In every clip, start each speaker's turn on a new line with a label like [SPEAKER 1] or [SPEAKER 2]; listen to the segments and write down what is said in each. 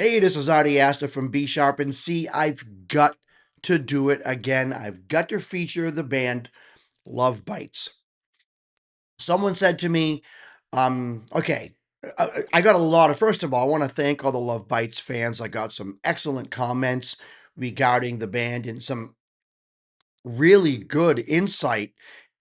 [SPEAKER 1] Hey, this is Artie Astor from B Sharp and C. I've got to do it again. I've got to feature the band Lovebites. Someone said to me, okay, I got a lot of, first of all, I want to thank all the Lovebites fans. I got some excellent comments regarding the band and some really good insight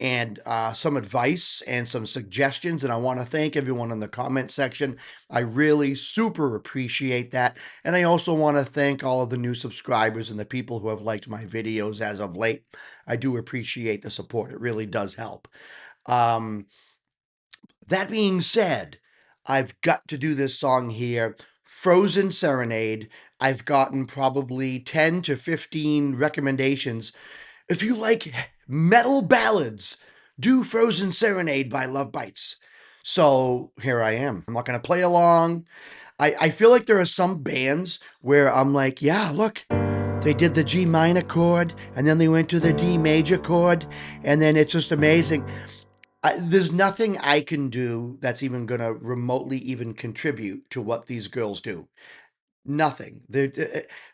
[SPEAKER 1] and some advice and some suggestions. And I want to thank everyone in the comment section. I really super appreciate that. And I also want to thank all of the new subscribers and the people who have liked my videos as of late. I do appreciate the support. It really does help. Um, that being said, I've got to do this song here, Frozen Serenade. I've gotten probably 10 to 15 recommendations. If you like metal ballads, do Frozen Serenade by Lovebites. So here I am. I'm not going to play along. I feel like there are some bands where I'm like, yeah, look, they did the G minor chord and then they went to the D major chord and then it's just amazing. There's nothing I can do that's even going to remotely even contribute to what these girls do. Nothing.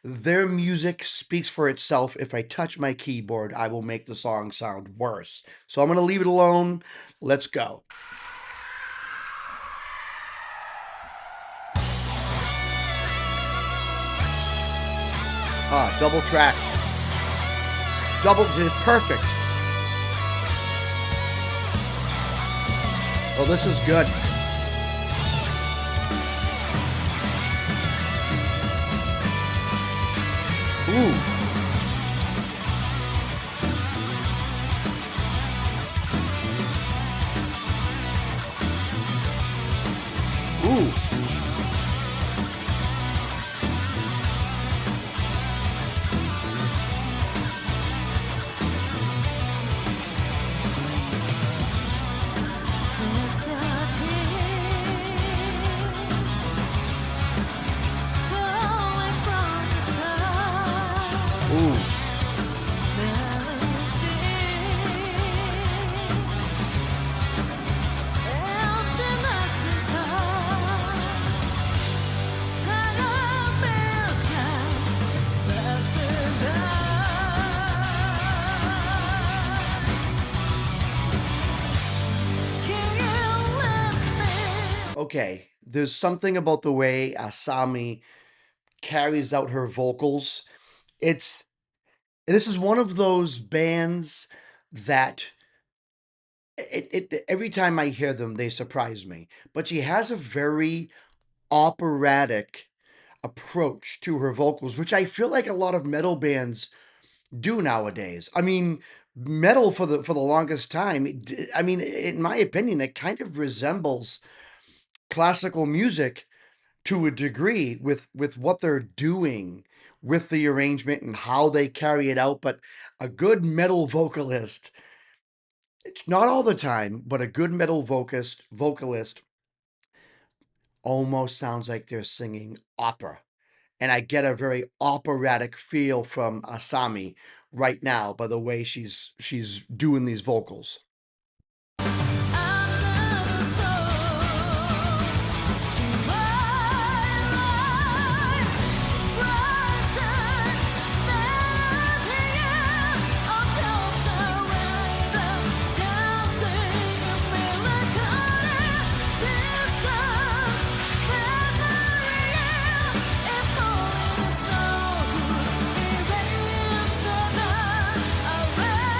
[SPEAKER 1] Their music speaks for itself. If I touch my keyboard, I will make the song sound worse. So I'm going to leave it alone. Let's go. Double track. Double, perfect. Well, this is good. Ooh. Ooh. Ooh. Okay, there's something about the way Asami carries out her vocals. It's this is one of those bands that every time I hear them, they surprise me. But she has a very operatic approach to her vocals, which I feel like a lot of metal bands do nowadays. I mean, metal for the longest time, I mean, in my opinion, it kind of resembles classical music to a degree with what they're doing with the arrangement and how they carry it out. But a good metal vocalist, it's not all the time, but a good metal vocalist almost sounds like they're singing opera. And I get a very operatic feel from Asami right now by the way she's doing these vocals.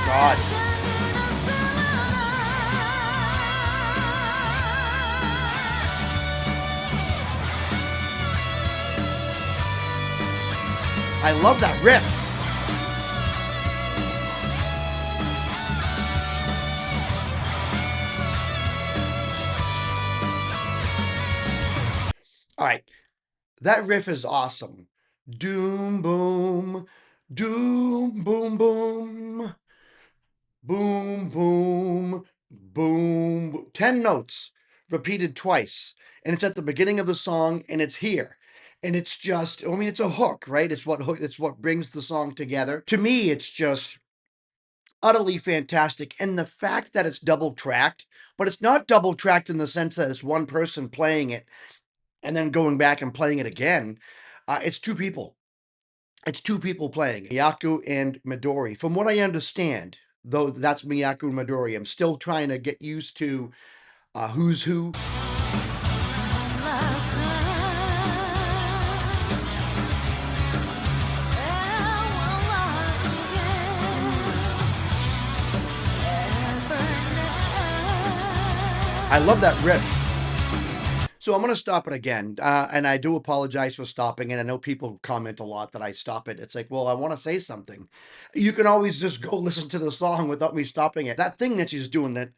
[SPEAKER 1] God. I love that riff. All right. That riff is awesome. Doom boom, doom boom boom, boom boom, boom. 10 notes repeated twice. And it's at the beginning of the song and it's here. And it's just, I mean, it's a hook, right? It's what brings the song together. To me, it's just utterly fantastic. And the fact that it's double tracked, but it's not double tracked in the sense that it's one person playing it and then going back and playing it again. It's two people. It's two people playing, Miyaku and Midori. From what I understand, though that's Miyaku and Midori, I'm still trying to get used to who's who. I love that riff. So I'm going to stop it again. And I do apologize for stopping it. I know people comment a lot that I stop it. It's like, well, I want to say something. You can always just go listen to the song without me stopping it. That thing that she's doing, that,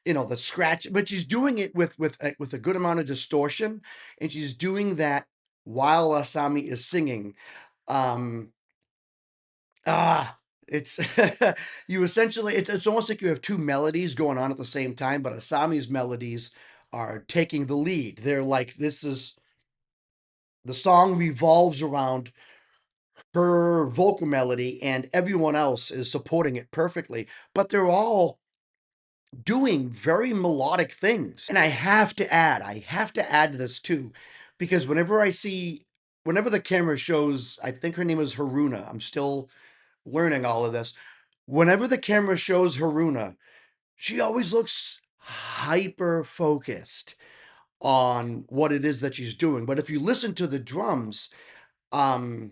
[SPEAKER 1] you know, the scratch, but she's doing it with a good amount of distortion. And she's doing that while Asami is singing. Um, Ah, it's you essentially it's almost like you have two melodies going on at the same time, but Asami's melodies are taking the lead. They're like this is the song revolves around her vocal melody and everyone else is supporting it perfectly, but they're all doing very melodic things. And I have to add this too, because whenever the camera shows, I think her name is Haruna. I'm still learning all of this. Whenever the camera shows Haruna, she always looks hyper focused on what it is that she's doing. But if you listen to the drums, um,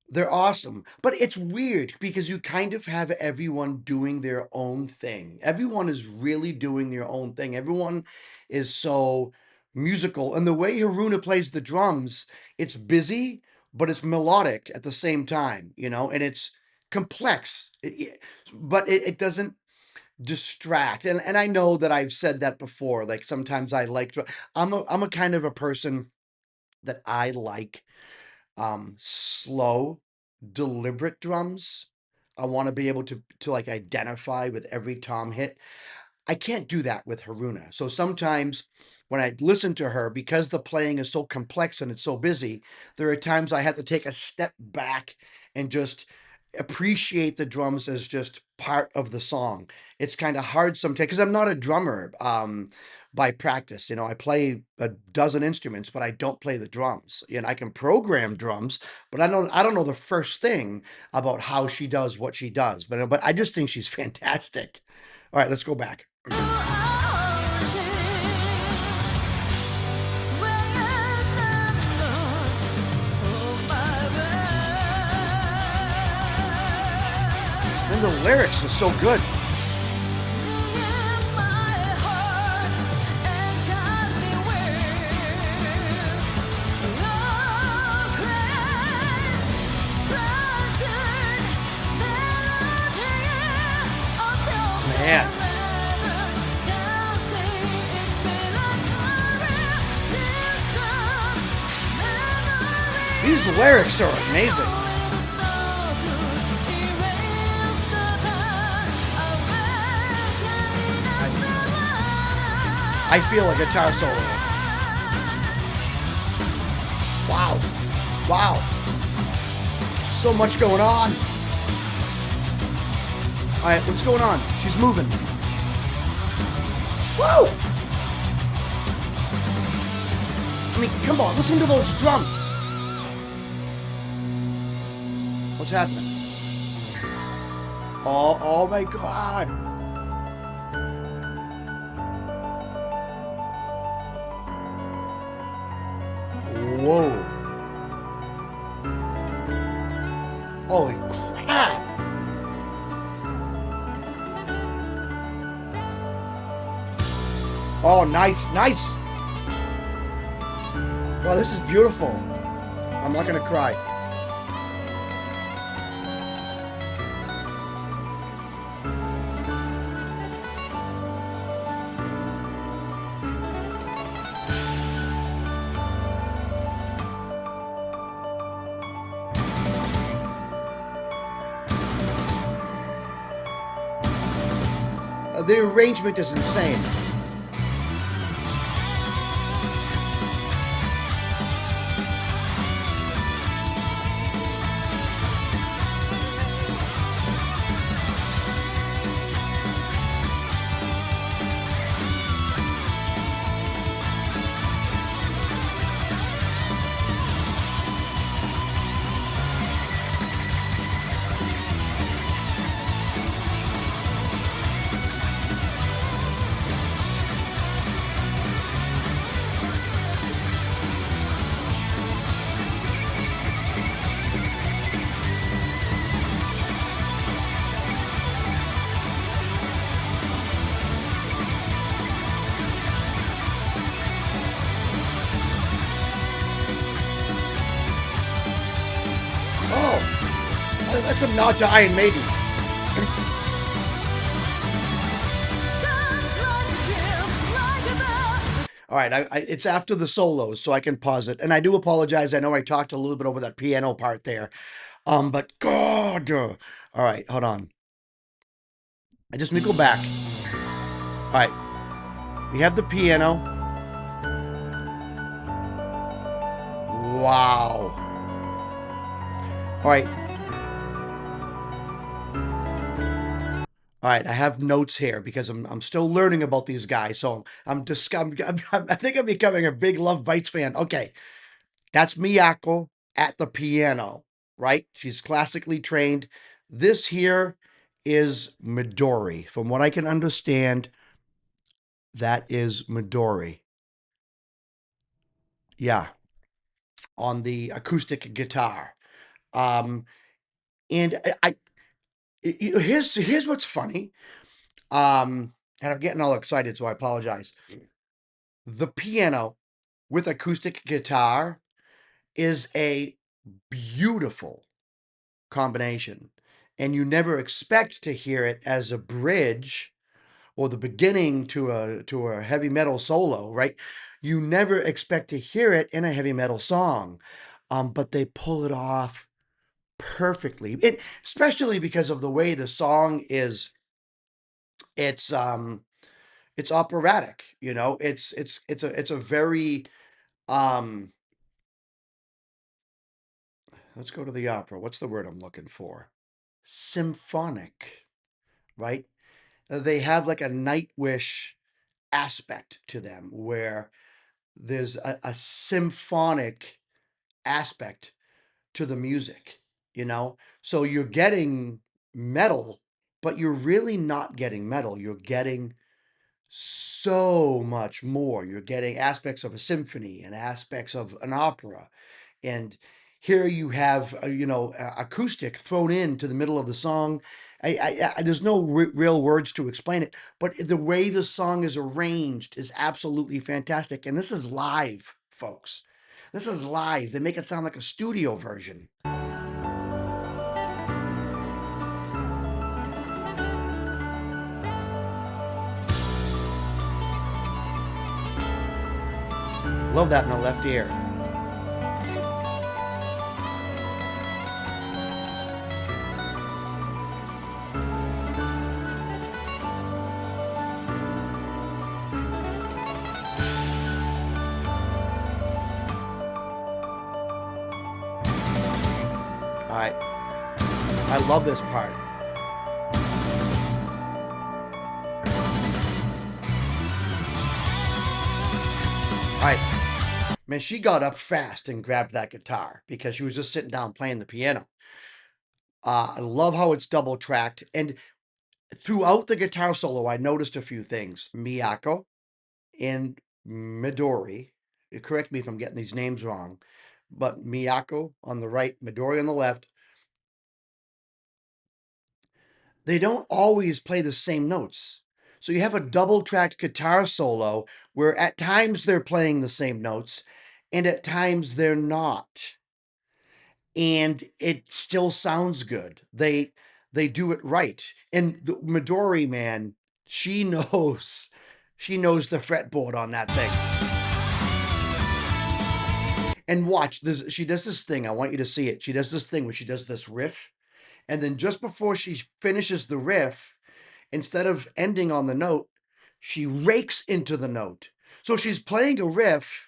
[SPEAKER 1] they're awesome. But it's weird because you kind of have everyone doing their own thing. Everyone is really doing their own thing. Everyone is so musical. And the way Haruna plays the drums, it's busy, but it's melodic at the same time, you know, and it's complex. But it doesn't distract. And I know that I've said that before. Like sometimes I like I'm a kind of a person that I like slow, deliberate drums. I want to be able to like identify with every tom hit. I can't do that with Haruna. So sometimes when I listen to her, because the playing is so complex and it's so busy, there are times I have to take a step back and just appreciate the drums as just part of the song. It's kind of hard sometimes because I'm not a drummer by practice. You know, I play a dozen instruments, but I don't play the drums. You know, I can program drums, but I don't know the first thing about how she does what she does. But I just think she's fantastic. All right, let's go back. And the lyrics are so good. Man. These lyrics are amazing. I feel a guitar solo. Wow. Wow. So much going on. All right, what's going on? She's moving. Whoa! I mean, come on, listen to those drums. What's happening? Oh my God. Whoa. Holy crap. Oh, nice, nice. Wow, this is beautiful. I'm not gonna cry. The arrangement is insane. That's a nod to Iron Maiden. All right, it's after the solos, so I can pause it. And I do apologize. I know I talked a little bit over that piano part there. But God. All right, hold on. Let me go back. All right, we have the piano. Wow. All right. All right, I have notes here because I'm still learning about these guys. So I'm just I think I'm becoming a big Lovebites fan. Okay, that's Miyako at the piano, right? She's classically trained. This here is Midori. From what I can understand, that is Midori. Yeah, on the acoustic guitar. Um, and here's what's funny. And I'm getting all excited, so I apologize. The piano with acoustic guitar is a beautiful combination. And you never expect to hear it as a bridge or the beginning to a heavy metal solo, right? You never expect to hear it in a heavy metal song. But they pull it off perfectly. Especially because of the way the song is it's it's operatic, you know. It's a very um let's go to the opera. What's the word I'm looking for? Symphonic, right? They have like a Nightwish aspect to them where there's a symphonic aspect to the music, you know? So you're getting metal, but you're really not getting metal. You're getting so much more. You're getting aspects of a symphony and aspects of an opera. And here you have, acoustic thrown into the middle of the song. There's no real words to explain it, but the way the song is arranged is absolutely fantastic. And this is live, folks. This is live. They make it sound like a studio version. Love that in the left ear. All right. I love this part. All right. Man, she got up fast and grabbed that guitar because she was just sitting down playing the piano. I love how it's double tracked. And throughout the guitar solo, I noticed a few things. Miyako and Midori, correct me if I'm getting these names wrong, but Miyako on the right, Midori on the left, they don't always play the same notes. So you have a double tracked guitar solo where at times they're playing the same notes and at times they're not. And it still sounds good. They do it right. And the Midori, man, she knows she knows the fretboard on that thing. And watch this. She does this thing. I want you to see it. She does this thing where she does this riff, and then just before she finishes the riff, instead of ending on the note, she rakes into the note. So she's playing a riff,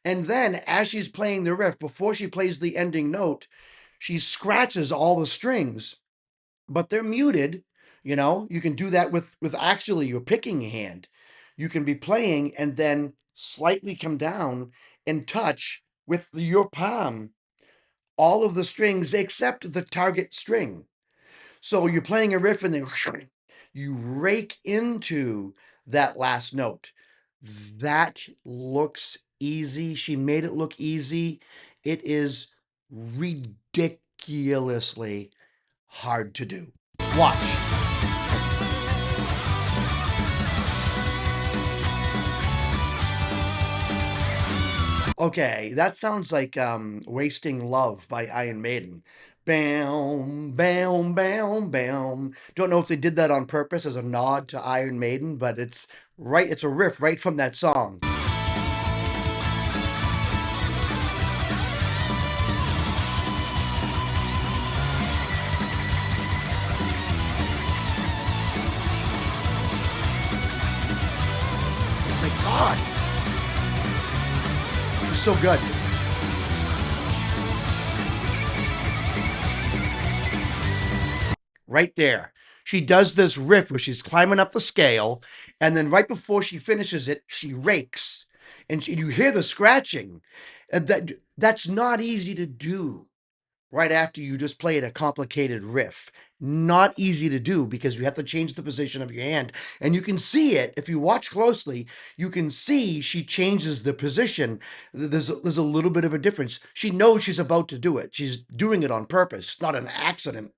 [SPEAKER 1] and then as she's playing the riff, before she plays the ending note, she scratches all the strings, but they're muted. You know, you can do that with actually your picking hand. You can be playing and then slightly come down and touch with your palm all of the strings except the target string. So you're playing a riff and then you rake into that last note. That looks easy. She made it look easy. It is ridiculously hard to do. Watch. Okay, that sounds like Wasting Love by Iron Maiden. Bam, bam, bam, bam. Don't know if they did that on purpose as a nod to Iron Maiden, but it's right, it's a riff right from that song. My God, it's so good. Right there. She does this riff where she's climbing up the scale, and then right before she finishes it, she rakes, and you hear the scratching. And that's not easy to do right after you just played a complicated riff. Not easy to do because you have to change the position of your hand. And you can see it if you watch closely. You can see she changes the position. There's a little bit of a difference. She knows she's about to do it. She's doing it on purpose. It's not an accident.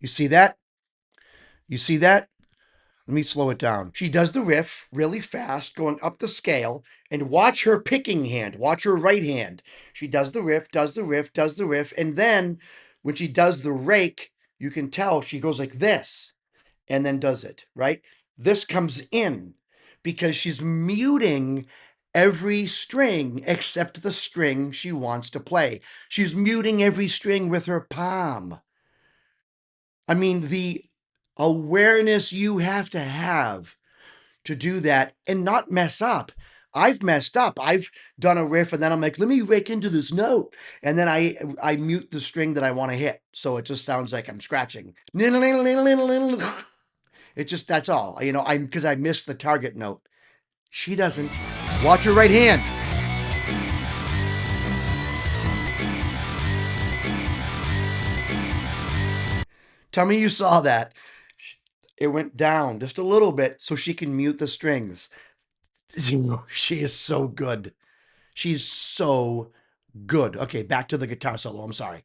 [SPEAKER 1] You see that? You see that? Let me slow it down. She does the riff really fast, going up the scale, and watch her picking hand. Watch her right hand. She does the riff, does the riff, does the riff, and then when she does the rake, you can tell she goes like this and then does it, right? This comes in because she's muting every string except the string she wants to play. She's muting every string with her palm. I mean, the awareness you have to do that and not mess up. I've messed up. I've done a riff and then I'm like, let me rake into this note. And then I mute the string that I want to hit. So it just sounds like I'm scratching. It just, that's all. I'm because I missed the target note. She doesn't. Watch her right hand. Tell me you saw that. It went down just a little bit so she can mute the strings. She is so good. She's so good. Okay, back to the guitar solo. I'm sorry.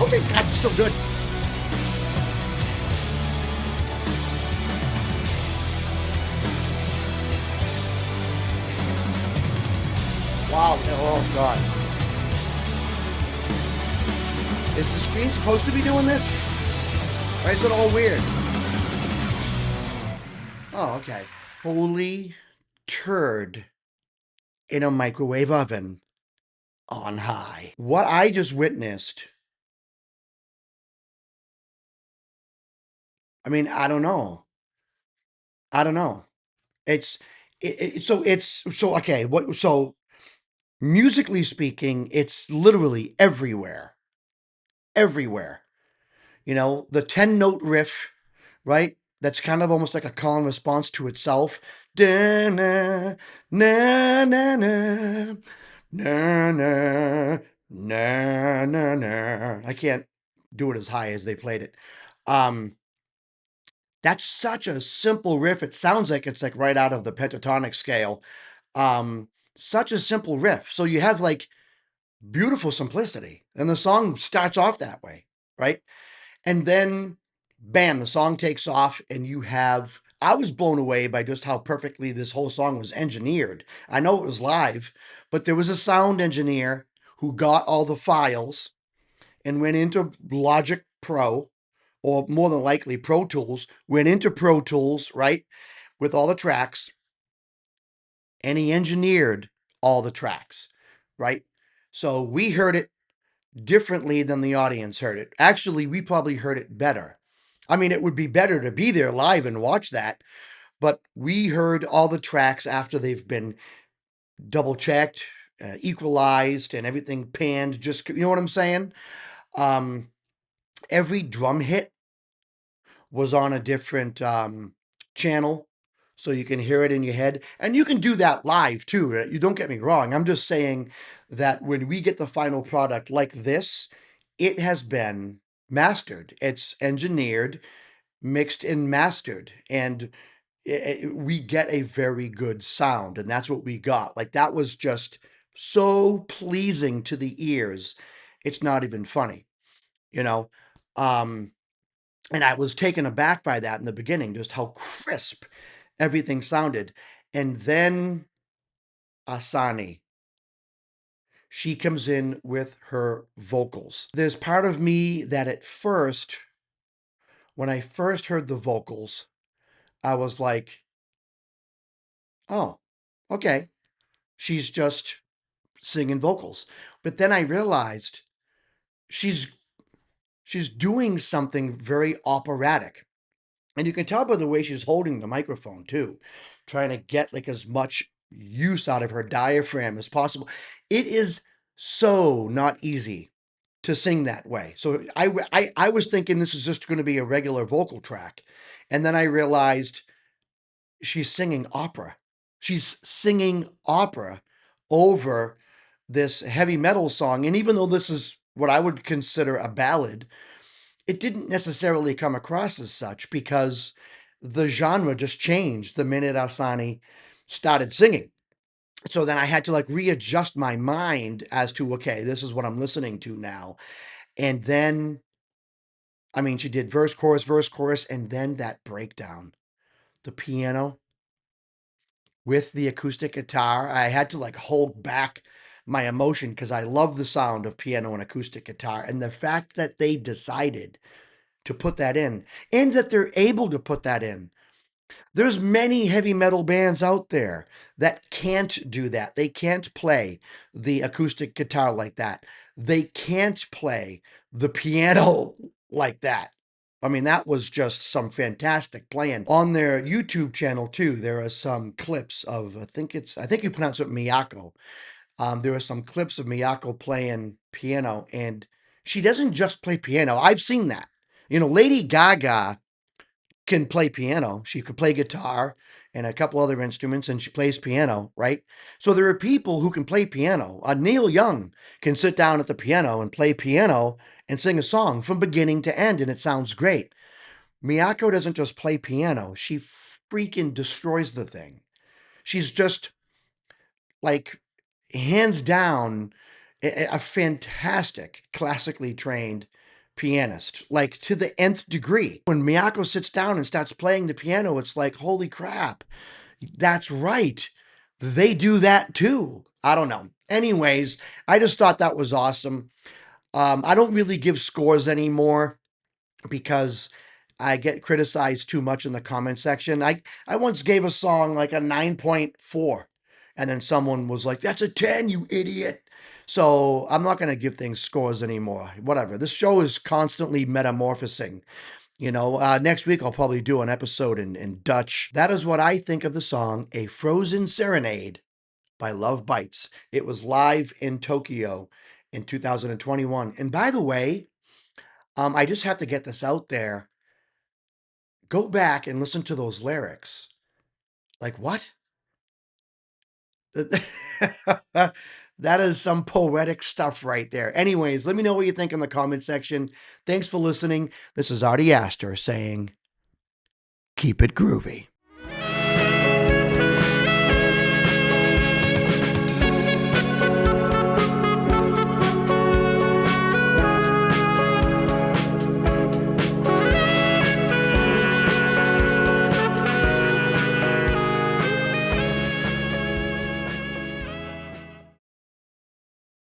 [SPEAKER 1] Oh my God, it's so good. Wow. Oh God. Is the screen supposed to be doing this? Or is it all weird? Oh, okay. Holy turd in a microwave oven on high. What I just witnessed, I mean, I don't know. I don't know. It's so okay. What so musically speaking, it's literally everywhere. Everywhere. The 10 note riff, right? That's kind of almost like a call and response to itself. Da na na na na na na na na na. I can't do it as high as they played it. Um, that's such a simple riff. It sounds like it's like right out of the pentatonic scale. Um, Such a simple riff. So you have like beautiful simplicity, and the song starts off that way, right? And then, bam, the song takes off, and you have. I was blown away by just how perfectly this whole song was engineered. I know it was live, but there was a sound engineer who got all the files and went into Logic Pro, or more than likely Pro Tools, went into Pro Tools, right, with all the tracks, and he engineered all the tracks, right? So we heard it differently than the audience heard it. Actually, we probably heard it better. I mean, it would be better to be there live and watch that, but we heard all the tracks after they've been double checked, equalized, and everything panned. Just, you know what I'm saying? Um, every drum hit was on a different channel, so you can hear it in your head, and you can do that live too. You don't get me wrong. I'm just saying that when we get the final product like this, it has been mastered. It's engineered, mixed, and mastered, and we get a very good sound, and that's what we got. Like that was just so pleasing to the ears. It's not even funny, you know. Um, and I was taken aback by that in the beginning, just how crisp everything sounded. And then Asani, she comes in with her vocals. There's part of me that at first, when I first heard the vocals, I was like, oh, okay, she's just singing vocals. But then I realized she's she's doing something very operatic. And you can tell by the way she's holding the microphone too, trying to get like as much use out of her diaphragm as possible. It is so not easy to sing that way. So I was thinking this is just going to be a regular vocal track. And then I realized she's singing opera. She's singing opera over this heavy metal song. And even though this is what I would consider a ballad, it didn't necessarily come across as such because the genre just changed the minute Asani started singing. So then I had to like readjust my mind as to, okay, this is what I'm listening to now. And then, I mean, she did verse, chorus, and then that breakdown, the piano with the acoustic guitar. I had to like hold back my emotion because I love the sound of piano and acoustic guitar. And the fact that they decided to put that in and that they're able to put that in. There's many heavy metal bands out there that can't do that. They can't play the acoustic guitar like that. They can't play the piano like that. I mean, that was just some fantastic playing. On their YouTube channel too, there are some clips of I think you pronounce it Miyako. There are some clips of Miyako playing piano, and she doesn't just play piano. I've seen that. You know, Lady Gaga can play piano. She could play guitar and a couple other instruments, and she plays piano, right? So there are people who can play piano. Neil Young can sit down at the piano and play piano and sing a song from beginning to end, and it sounds great. Miyako doesn't just play piano, she freaking destroys the thing. She's just like hands down a fantastic classically trained pianist, like to the nth degree. When Miyako sits down and starts playing the piano, it's like, holy crap, that's right. They do that too. I don't know. Anyways, I just thought that was awesome. I don't really give scores anymore because I get criticized too much in the comment section. I once gave a song like a 9.4, and then someone was like, "That's a 10, you idiot." So I'm not going to give things scores anymore. Whatever. This show is constantly metamorphosing. You know, next week I'll probably do an episode in Dutch. That is what I think of the song "A Frozen Serenade" by Lovebites. It was live in Tokyo in 2021. And by the way, I just have to get this out there. Go back and listen to those lyrics. Like, what? That is some poetic stuff right there. Anyways, let me know what you think in the comment section. Thanks for listening. This is Artie Astor saying, keep it groovy.